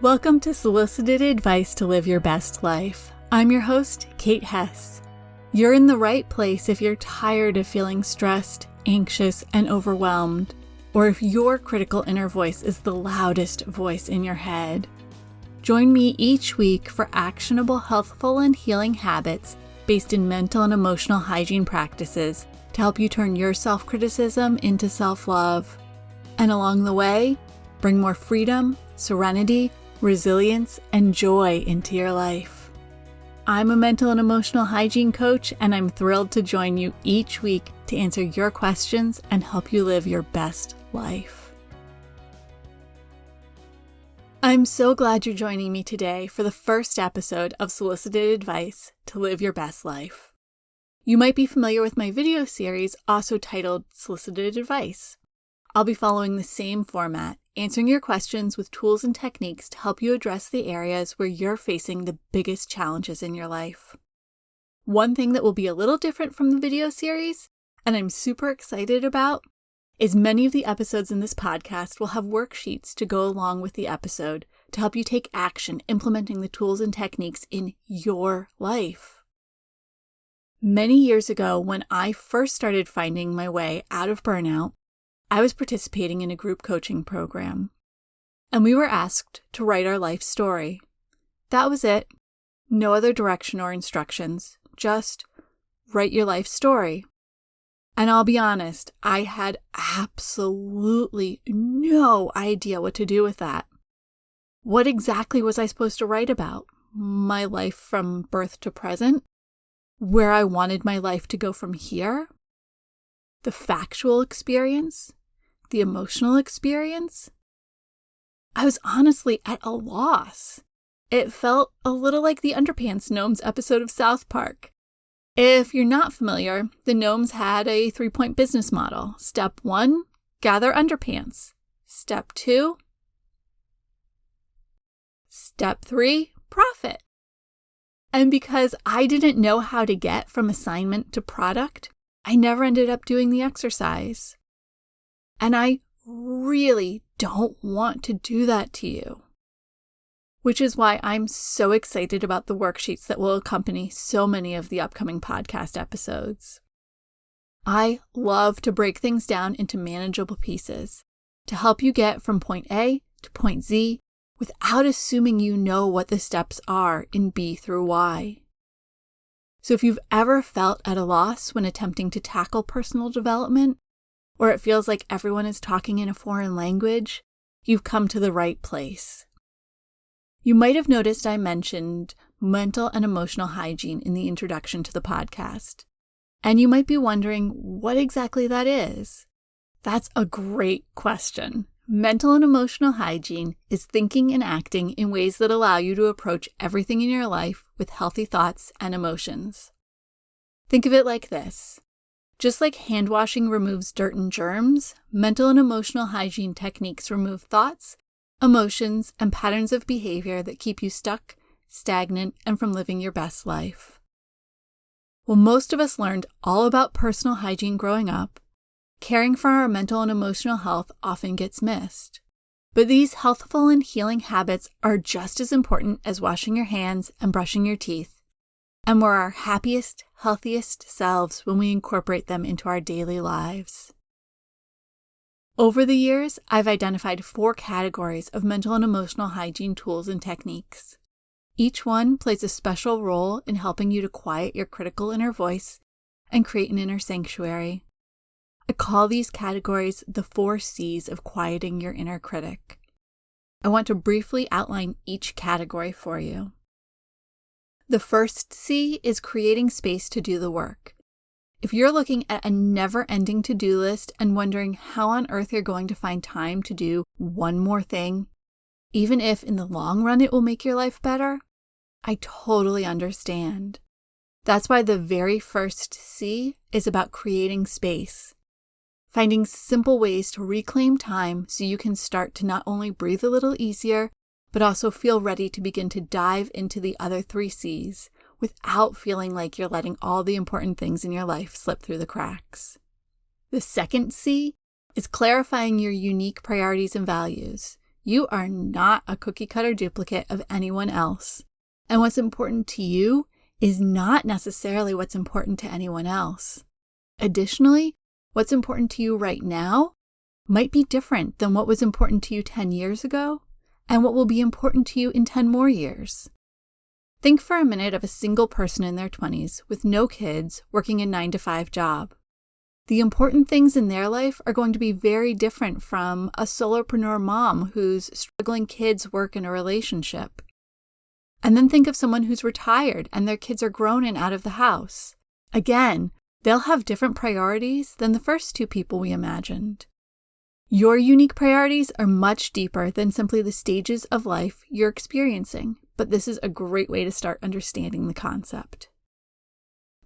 Welcome to Solicited Advice to Live Your Best Life. I'm your host, Kate Hess. You're in the right place if you're tired of feeling stressed, anxious, and overwhelmed, or if your critical inner voice is the loudest voice in your head. Join me each week for actionable, healthful, and healing habits based in mental and emotional hygiene practices to help you turn your self-criticism into self-love. And along the way, bring more freedom, serenity, resilience, and joy into your life. I'm a mental and emotional hygiene coach, and I'm thrilled to join you each week to answer your questions and help you live your best life. I'm so glad you're joining me today for the first episode of Solicited Advice to Live Your Best Life. You might be familiar with my video series, also titled Solicited Advice. I'll be following the same format, answering your questions with tools and techniques to help you address the areas where you're facing the biggest challenges in your life. One thing that will be a little different from the video series, and I'm super excited about, is many of the episodes in this podcast will have worksheets to go along with the episode to help you take action implementing the tools and techniques in your life. Many years ago, when I first started finding my way out of burnout, I was participating in a group coaching program, and we were asked to write our life story. That was it. No other direction or instructions, just write your life story. And I'll be honest, I had absolutely no idea what to do with that. What exactly was I supposed to write about? My life from birth to present? Where I wanted my life to go from here? The factual experience? The emotional experience? I was honestly at a loss. It felt a little like the Underpants Gnomes episode of South Park. If you're not familiar, the gnomes had a 3-point business model. Step 1, gather underpants. Step 2, Step 3, profit. And because I didn't know how to get from assignment to product, I never ended up doing the exercise. And I really don't want to do that to you. Which is why I'm so excited about the worksheets that will accompany so many of the upcoming podcast episodes. I love to break things down into manageable pieces to help you get from point A to point Z without assuming you know what the steps are in B through Y. So if you've ever felt at a loss when attempting to tackle personal development, or it feels like everyone is talking in a foreign language, you've come to the right place. You might have noticed I mentioned mental and emotional hygiene in the introduction to the podcast. And you might be wondering what exactly that is. That's a great question. Mental and emotional hygiene is thinking and acting in ways that allow you to approach everything in your life with healthy thoughts and emotions. Think of it like this. Just like hand washing removes dirt and germs, mental and emotional hygiene techniques remove thoughts, emotions, and patterns of behavior that keep you stuck, stagnant, and from living your best life. Well, most of us learned all about personal hygiene growing up. Caring for our mental and emotional health often gets missed. But these healthful and healing habits are just as important as washing your hands and brushing your teeth. And we're our happiest, healthiest selves when we incorporate them into our daily lives. Over the years, I've identified 4 categories of mental and emotional hygiene tools and techniques. Each one plays a special role in helping you to quiet your critical inner voice and create an inner sanctuary. I call these categories the 4 C's of quieting your inner critic. I want to briefly outline each category for you. The first C is creating space to do the work. If you're looking at a never-ending to-do list and wondering how on earth you're going to find time to do one more thing, even if in the long run it will make your life better, I totally understand. That's why the very first C is about creating space. Finding simple ways to reclaim time so you can start to not only breathe a little easier, but also feel ready to begin to dive into the other 3 C's without feeling like you're letting all the important things in your life slip through the cracks. The second C is clarifying your unique priorities and values. You are not a cookie-cutter duplicate of anyone else. And what's important to you is not necessarily what's important to anyone else. Additionally, what's important to you right now might be different than what was important to you 10 years ago and what will be important to you in 10 more years. Think for a minute of a single person in their 20s with no kids working a 9-to-5 job. The important things in their life are going to be very different from a solopreneur mom whose struggling kids work in a relationship. And then think of someone who's retired and their kids are grown and out of the house. Again, they'll have different priorities than the first two people we imagined. Your unique priorities are much deeper than simply the stages of life you're experiencing, but this is a great way to start understanding the concept.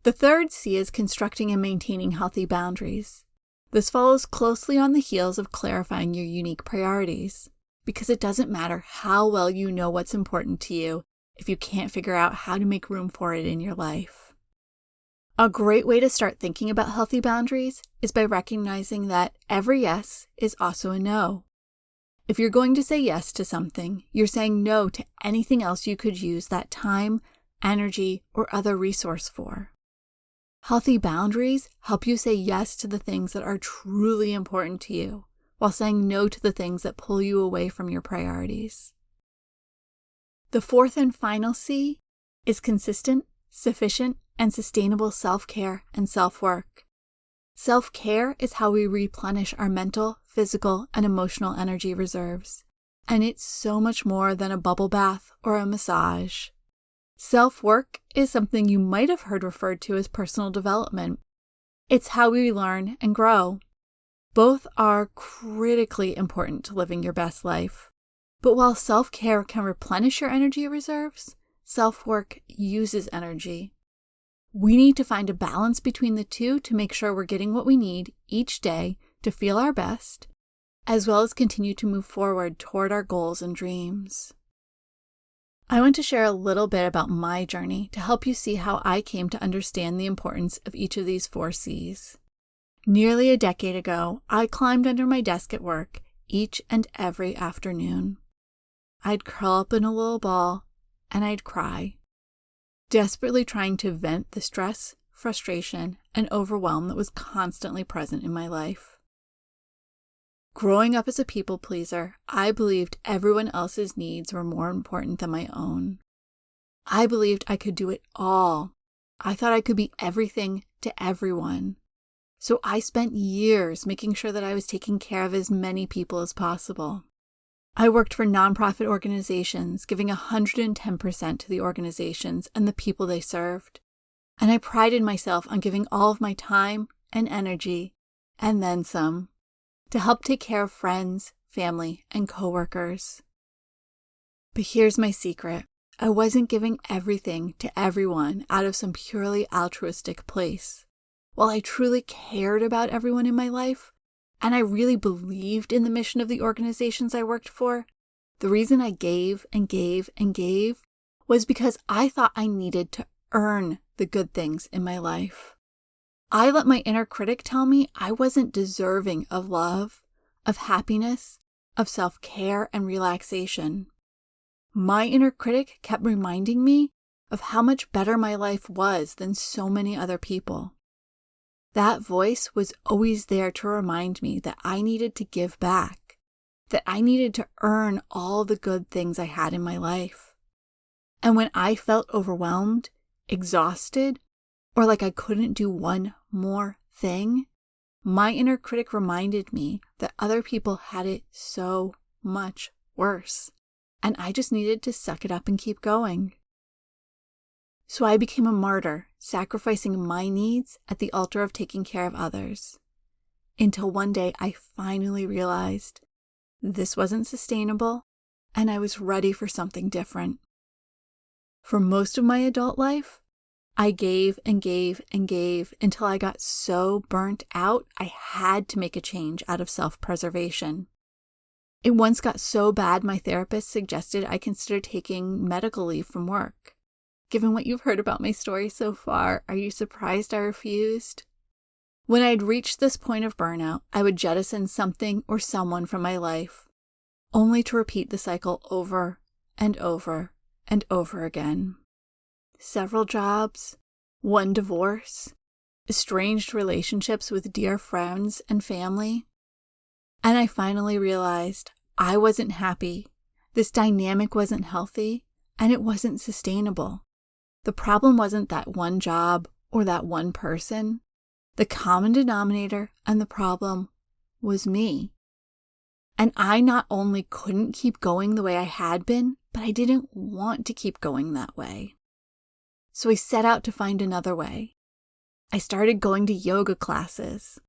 The third C is constructing and maintaining healthy boundaries. This follows closely on the heels of clarifying your unique priorities, because it doesn't matter how well you know what's important to you if you can't figure out how to make room for it in your life. A great way to start thinking about healthy boundaries is by recognizing that every yes is also a no. If you're going to say yes to something, you're saying no to anything else you could use that time, energy, or other resource for. Healthy boundaries help you say yes to the things that are truly important to you, while saying no to the things that pull you away from your priorities. The fourth and final C is consistent, sufficient, and sustainable self-care and self-work. Self-care is how we replenish our mental, physical, and emotional energy reserves. And it's so much more than a bubble bath or a massage. Self-work is something you might have heard referred to as personal development. It's how we learn and grow. Both are critically important to living your best life. But while self-care can replenish your energy reserves, self-work uses energy. We need to find a balance between the two to make sure we're getting what we need each day to feel our best, as well as continue to move forward toward our goals and dreams. I want to share a little bit about my journey to help you see how I came to understand the importance of each of these 4 C's. Nearly a decade ago, I climbed under my desk at work each and every afternoon. I'd curl up in a little ball and I'd cry, desperately trying to vent the stress, frustration, and overwhelm that was constantly present in my life. Growing up as a people pleaser, I believed everyone else's needs were more important than my own. I believed I could do it all. I thought I could be everything to everyone. So I spent years making sure that I was taking care of as many people as possible. I worked for nonprofit organizations, giving 110% to the organizations and the people they served. And I prided myself on giving all of my time and energy, and then some, to help take care of friends, family, and coworkers. But here's my secret. I wasn't giving everything to everyone out of some purely altruistic place. While I truly cared about everyone in my life, and I really believed in the mission of the organizations I worked for, the reason I gave and gave and gave was because I thought I needed to earn the good things in my life. I let my inner critic tell me I wasn't deserving of love, of happiness, of self-care and relaxation. My inner critic kept reminding me of how much better my life was than so many other people. That voice was always there to remind me that I needed to give back, that I needed to earn all the good things I had in my life. And when I felt overwhelmed, exhausted, or like I couldn't do one more thing, my inner critic reminded me that other people had it so much worse, and I just needed to suck it up and keep going. So I became a martyr, sacrificing my needs at the altar of taking care of others. Until one day I finally realized this wasn't sustainable, and I was ready for something different. For most of my adult life, I gave and gave and gave until I got so burnt out I had to make a change out of self-preservation. It once got so bad my therapist suggested I consider taking medical leave from work. Given what you've heard about my story so far, are you surprised I refused? When I'd reached this point of burnout, I would jettison something or someone from my life. only to repeat the cycle over and over and over again. Several jobs, one divorce, estranged relationships with dear friends and family. And I finally realized I wasn't happy. This dynamic wasn't healthy, and it wasn't sustainable. The problem wasn't that one job or that one person. The common denominator and the problem was me. And I not only couldn't keep going the way I had been, but I didn't want to keep going that way. So I set out to find another way. I started going to yoga classes.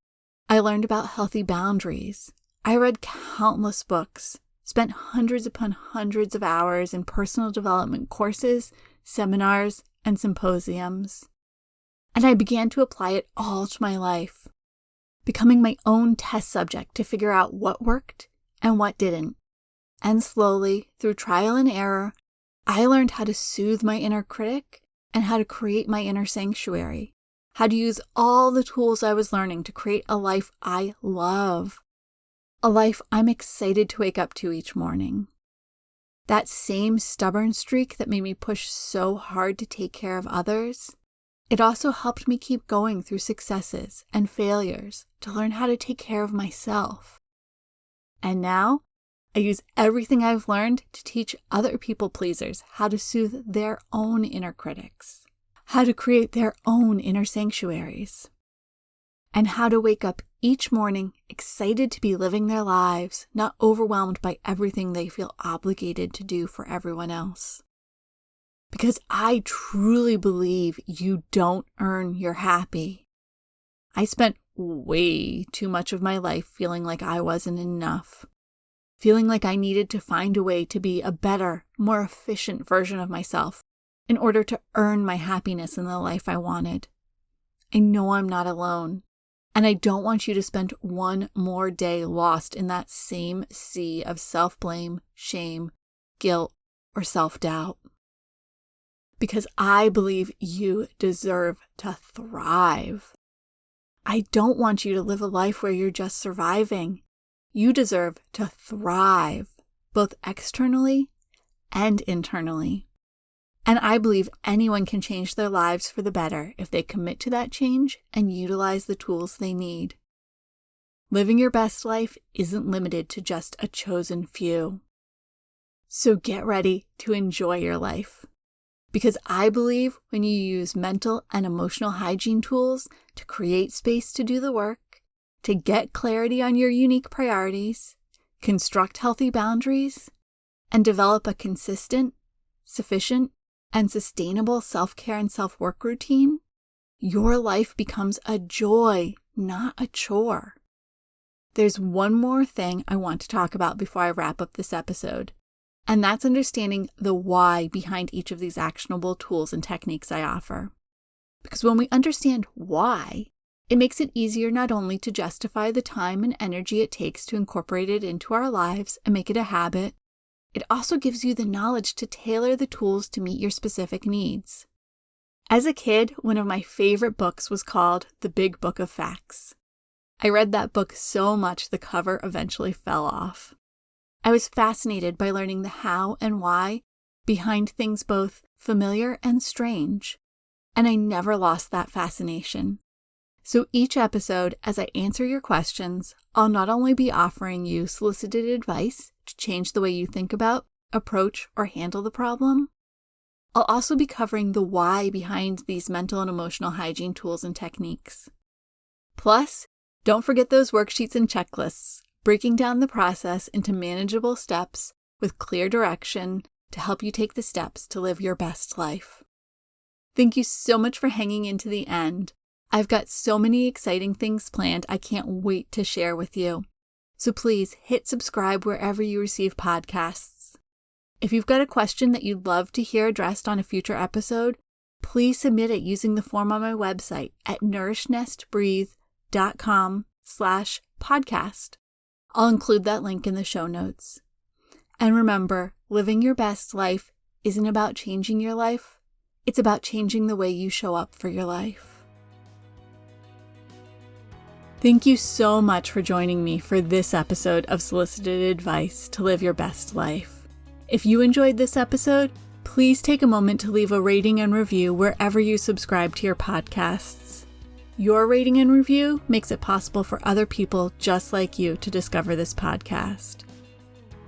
I learned about healthy boundaries. I read countless books, spent hundreds upon hundreds of hours in personal development courses, seminars, and symposiums. And I began to apply it all to my life, becoming my own test subject to figure out what worked and what didn't. And slowly, through trial and error, I learned how to soothe my inner critic and how to create my inner sanctuary, how to use all the tools I was learning to create a life I love, a life I'm excited to wake up to each morning. That same stubborn streak that made me push so hard to take care of others, it also helped me keep going through successes and failures to learn how to take care of myself. And now, I use everything I've learned to teach other people pleasers how to soothe their own inner critics, how to create their own inner sanctuaries, and how to wake up each morning excited to be living their lives, not overwhelmed by everything they feel obligated to do for everyone else. Because I truly believe you don't earn your happy. I spent way too much of my life feeling like I wasn't enough, feeling like I needed to find a way to be a better, more efficient version of myself in order to earn my happiness in the life I wanted. I know I'm not alone, and I don't want you to spend one more day lost in that same sea of self-blame, shame, guilt, or self-doubt. Because I believe you deserve to thrive. I don't want you to live a life where you're just surviving. You deserve to thrive, both externally and internally. And I believe anyone can change their lives for the better if they commit to that change and utilize the tools they need. Living your best life isn't limited to just a chosen few. So get ready to enjoy your life. Because I believe when you use mental and emotional hygiene tools to create space to do the work, to get clarity on your unique priorities, construct healthy boundaries, and develop a consistent, sufficient, and sustainable self-care and self-work routine, your life becomes a joy, not a chore. There's one more thing I want to talk about before I wrap up this episode, and that's understanding the why behind each of these actionable tools and techniques I offer. Because when we understand why, it makes it easier not only to justify the time and energy it takes to incorporate it into our lives and make it a habit, it also gives you the knowledge to tailor the tools to meet your specific needs. As a kid, one of my favorite books was called The Big Book of Facts. I read that book so much the cover eventually fell off. I was fascinated by learning the how and why behind things both familiar and strange, and I never lost that fascination. So each episode, as I answer your questions, I'll not only be offering you solicited advice to change the way you think about, approach, or handle the problem, I'll also be covering the why behind these mental and emotional hygiene tools and techniques. Plus, don't forget those worksheets and checklists, breaking down the process into manageable steps with clear direction to help you take the steps to live your best life. Thank you so much for hanging in to the end. I've got so many exciting things planned I can't wait to share with you. So please hit subscribe wherever you receive podcasts. If you've got a question that you'd love to hear addressed on a future episode, please submit it using the form on my website at nourishnestbreathe.com/podcast. I'll include that link in the show notes. And remember, living your best life isn't about changing your life. It's about changing the way you show up for your life. Thank you so much for joining me for this episode of Solicited Advice to Live Your Best Life. If you enjoyed this episode, please take a moment to leave a rating and review wherever you subscribe to your podcasts. Your rating and review makes it possible for other people just like you to discover this podcast.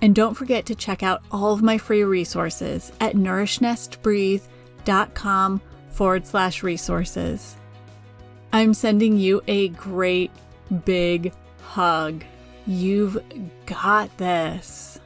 And don't forget to check out all of my free resources at nourishnestbreathe.com/resources. I'm sending you a great big hug. You've got this.